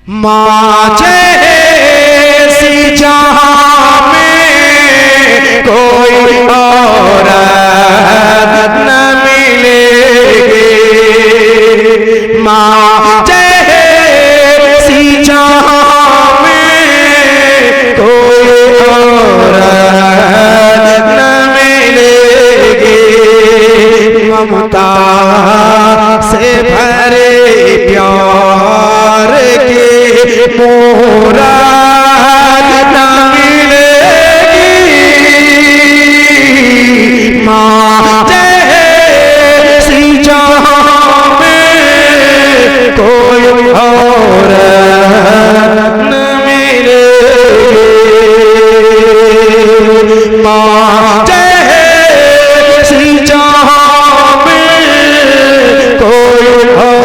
माँ जैसी जहाँ में कोई और न मिलेगी, माँ जैसी जहाँ में कोई और न मिलेगी, ममता से भरे प्यार के मोरा न मिलेगी, माँ जैसी जहाँ में कोई और न मिलेगी, माँ जैसी जहाँ में कोई और।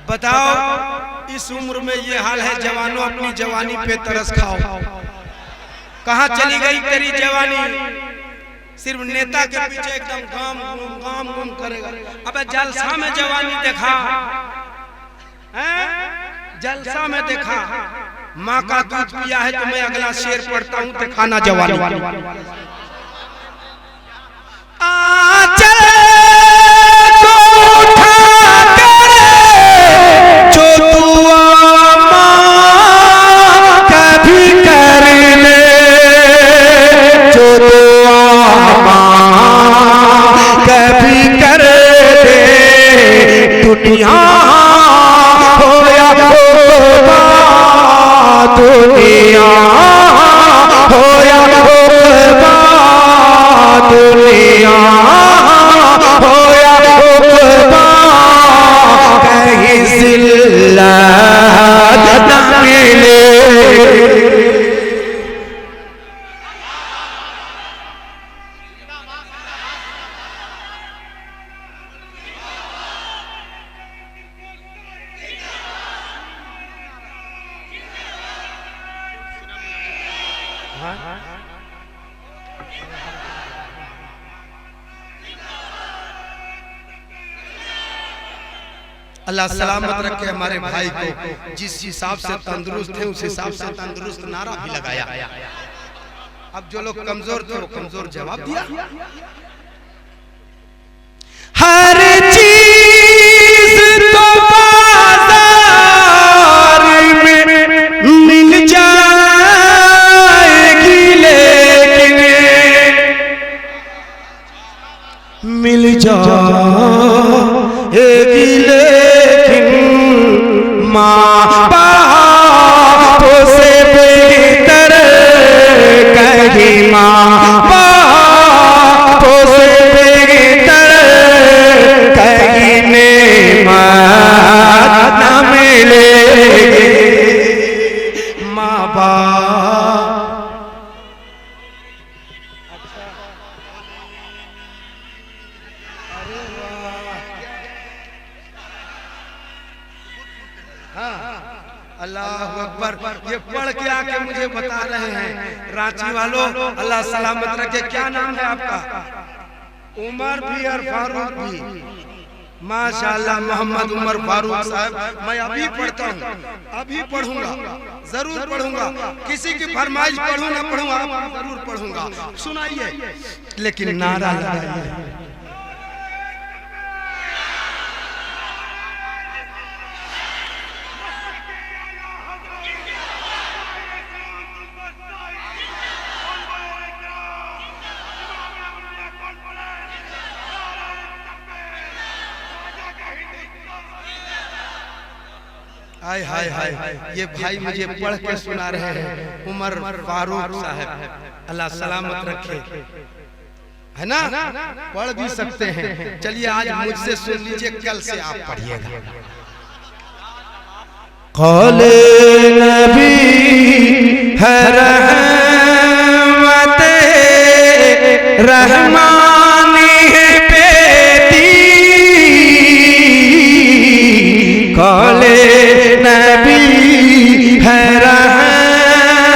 बताओ इस उम्र में ये हाल है, जवानों अपनी जवानी पे तरस खाओ। कहाँ चली गई तेरी जवानी, सिर्फ नेता के पीछे एकदम गाम घूम करेगा। अबे जलसा में जवानी देखा है, जलसा में देखा। माँ का दूध पिया है तो मैं अगला शेर पढ़ता हूँ, दिखाना जवानी। दुनिया हो या दुनिया हो या दुनिया हो या कहीं जिल्लत न मिले। अल्लाह सलामत रखे हमारे भाई को, जिस हिसाब से तंदुरुस्त थे उस हिसाब से तंदुरुस्त नारा भी लगाया। अब जो लोग कमजोर थे वो कमजोर जवाब दिया। हर चीज तो बाजार में मिल जाएगी, लेकिन मिल जाएगी लेकिन माँ बापों से बेहतर कहीं, माँ बापों से बेहतर कहीं नेमत न मिलेगी, माँ बाप। अल्लाह अकबर। ये पढ़ के आके मुझे बता रहे हैं रांची वालों, अल्लाह सलामत रखे। क्या नाम है आपका? उमर भी और फारूक भी, माशाल्लाह। मोहम्मद उमर फारूक साहब, मैं अभी पढ़ता हूँ, अभी पढ़ूंगा, जरूर पढ़ूंगा। किसी की फरमाइश पढ़ूं ना पढ़ूं, आप जरूर पढ़ूंगा। सुनाइए, लेकिन नारा लगाइए। हाय हाय हाय, ये भाई मुझे पढ़ के सुना रहे हैं, उमर फारूक साहब, अल्लाह सलामत रखे, है ना? पढ़ भी सकते हैं। चलिए आज मुझसे सुन लीजिए, कल से आप पढ़िएगा। कौले नबी है रहमते रहमानी बेटी कौले नबी है रहमते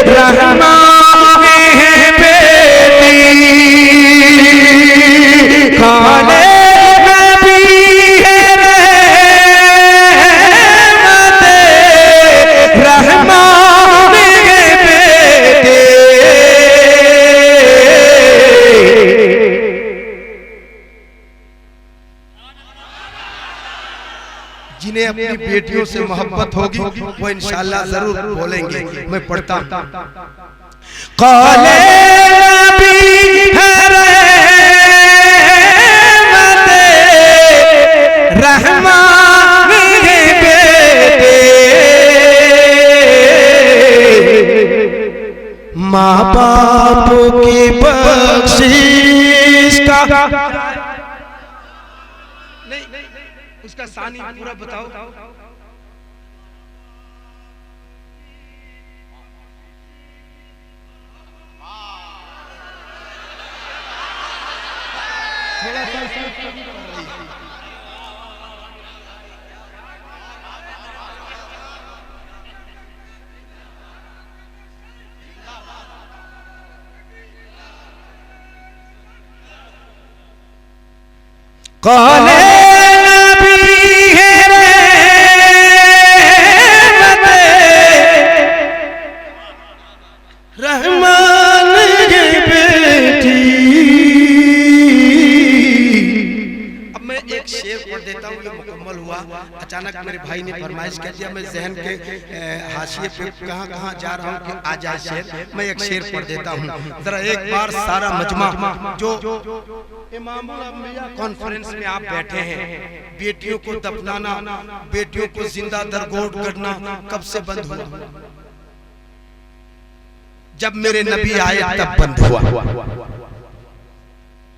रहमानी बेटी कौले नबी है रहमते रहमानी बेटी। जिन्हें अपनी बेटियों से मोहब्बत होगी वो इंशाअल्लाह जरूर बोलेंगे। मैं पढ़ता हूं। कौले नबी है रहमते रहमानी बेटे माँ बाप की बख्शिश का नहीं, उसका सानी पूरा बताओ। थोड़ा सा कौले नबी है रहमते रहमान की बेटी। अब मैं एक शेर पढ़ देता हूँ, ये मुकम्मल हुआ। अचानक मेरे भाई ने फरमाइश कर दिया, मैं जहन के हाशिए पे कहाँ कहाँ जा रहा हूँ कि आ जाए शेर। मैं एक शेर पढ़ देता हूँ जरा एक बार। सारा मजमा जो इमामुल अंबिया कॉन्फ्रेंस में आप बैठे हैं, बेटियों को दफनाना, बेटियों को जिंदा दरगोर करना कब से बंद हुआ? जब मेरे नबी आए तब बंद हुआ।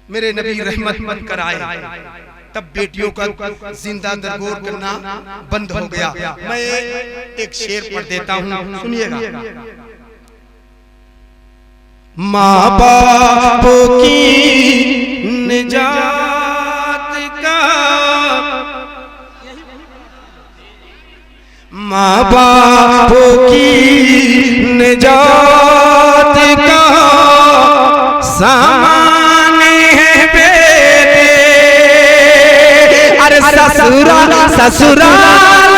मेरे नबी रहमत बनकर आए तब बेटियों का जिंदा दरगोर करना बंद हो गया। मैं एक शेर पढ़ देता हूँ, सुनिएगा। माँ बाप की निजात का माँ बाप की निजात का सामान है बेटे। अरे ससुराल ससुराल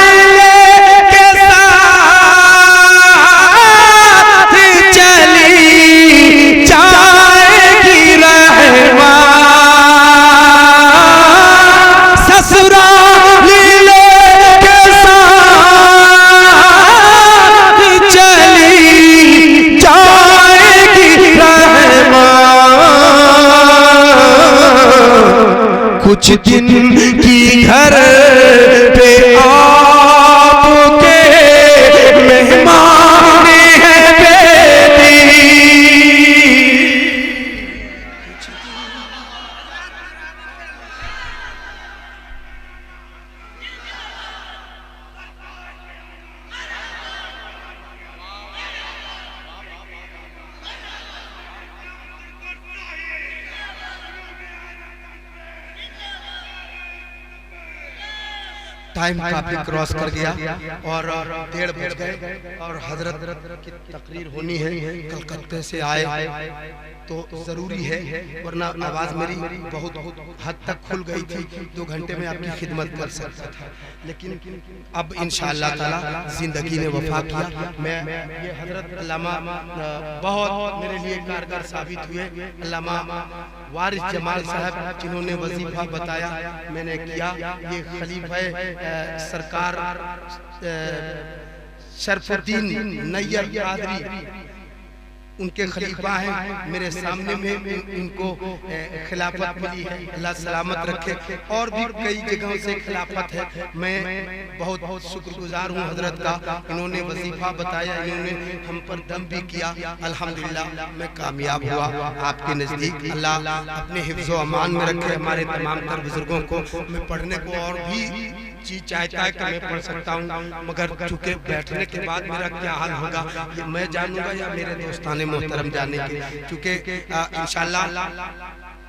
के साथ चली जाएगी रहमा। ससुराल के साथ चली जाएगी रहमा। कुछ दिन की घर पे आपके मेहमान है बेटी। टाइम काफी क्रॉस कर गया और 1:30 बज गए और हजरत की तकरीर होनी है। कलकत्ते से आए तो जरूरी है, वरना आवाज मेरी बहुत हद तक खुल गई थी। 2 घंटे में आपकी खिदमत कर सकता था, लेकिन अब इंशाअल्लाह ताला जिंदगी ने वफा किया। मैं ये हजरत अल्लामा बहुत मेरे लिए कारगर साबित हुए। अल्लामा वारिस जमाल साहब जिन्होंने वजीफा बताया मैंने किया। ये खलीफा सरकार शरफुद्दीन नैयर कादरी उनके खलीफा हैं। मेरे सामने में इनको खिलाफत मिली है, अल्लाह सलामत रखे। और भी कई जगहों से खिलाफत है। मैं बहुत बहुत शुक्रगुजार हूँ हजरत का। इन्होंने वजीफा बताया, इन्होंने हम पर दम भी किया। अल्हम्दुलिल्लाह मैं कामयाब हुआ आपके नज़दीक। अल्लाह अपने हिफ्ज़ो अमान में रखे हमारे तमाम तर बुजुर्गों को। मैं पढ़ने को और भी जी चाहता है कि मैं पढ़ सकता हूँ, मगर चूंकि बैठने के बाद मेरा क्या हाल होगा ये मैं जानूंगा या मेरे दोस्ताने मोहतरम जानेंगे। चूंकि इंशाल्लाह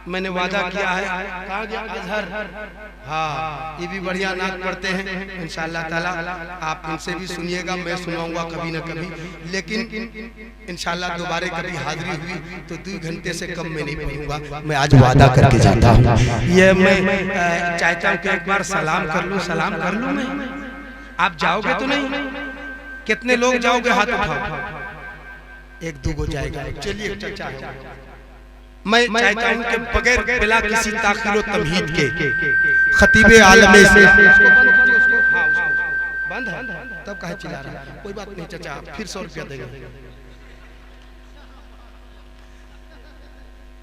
मैंने वादा किया है, कहा गया अजहर, हाँ ये भी बढ़िया नात पढ़ते हैं इंशाल्लाह ताला, आप इनसे भी सुनिएगा, मैं सुनाऊंगा कभी न कभी, लेकिन इंशाल्लाह दोबारा कभी हाजिरी हुई तो 2 घंटे से कम में नहीं पढ़ूंगा, मैं आज वादा करके जाता हूँ। ये मैं चाहता हूँ कि एक बार सलाम कर लूँ, सलाम कर लूँ मैं, आप जाओगे तो नहीं? कितने लोग जाओगे हाथ उठाओ, 1-2 गो जाएगा, चलिए चचा। मैं चाहता हूं कि बगैर बिला किसी ताखीर और तमहीद के खतीबे आलम बंद है, तब कहे चिल्ला रहा है, कोई बात नहीं चचा, फिर 100 रुपया देंगे।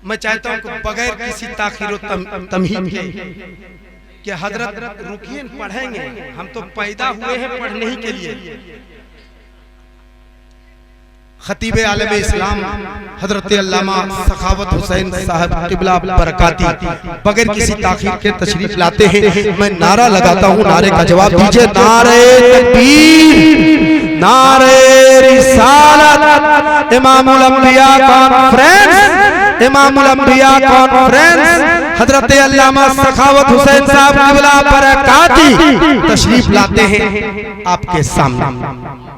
मैं चाहता हूं कि बगैर किसी ताखीर और तमहीद के कि हजरत रुकिए पढ़ेंगे, हम तो पैदा हुए हैं पढ़ने ही के लिए। खतीबे आलम इस्लाम हजरत अल्लामा सखावत हुसैन साहब क़िबला बरकाती बगैर किसी ताखीर के तशरीफ लाते हैं। मैं नारा लगाता हूँ, नारे का जवाब दीजिए। नारे तकबीर, नारे रिसालत, इमामुल अंबिया कॉन्फ्रेंस, इमामुल अंबिया कॉन्फ्रेंस हजरत अल्लामा सखावत हुसैन साहब क़िबला बरकाती तशरीफ लाते हैं आपके सामने।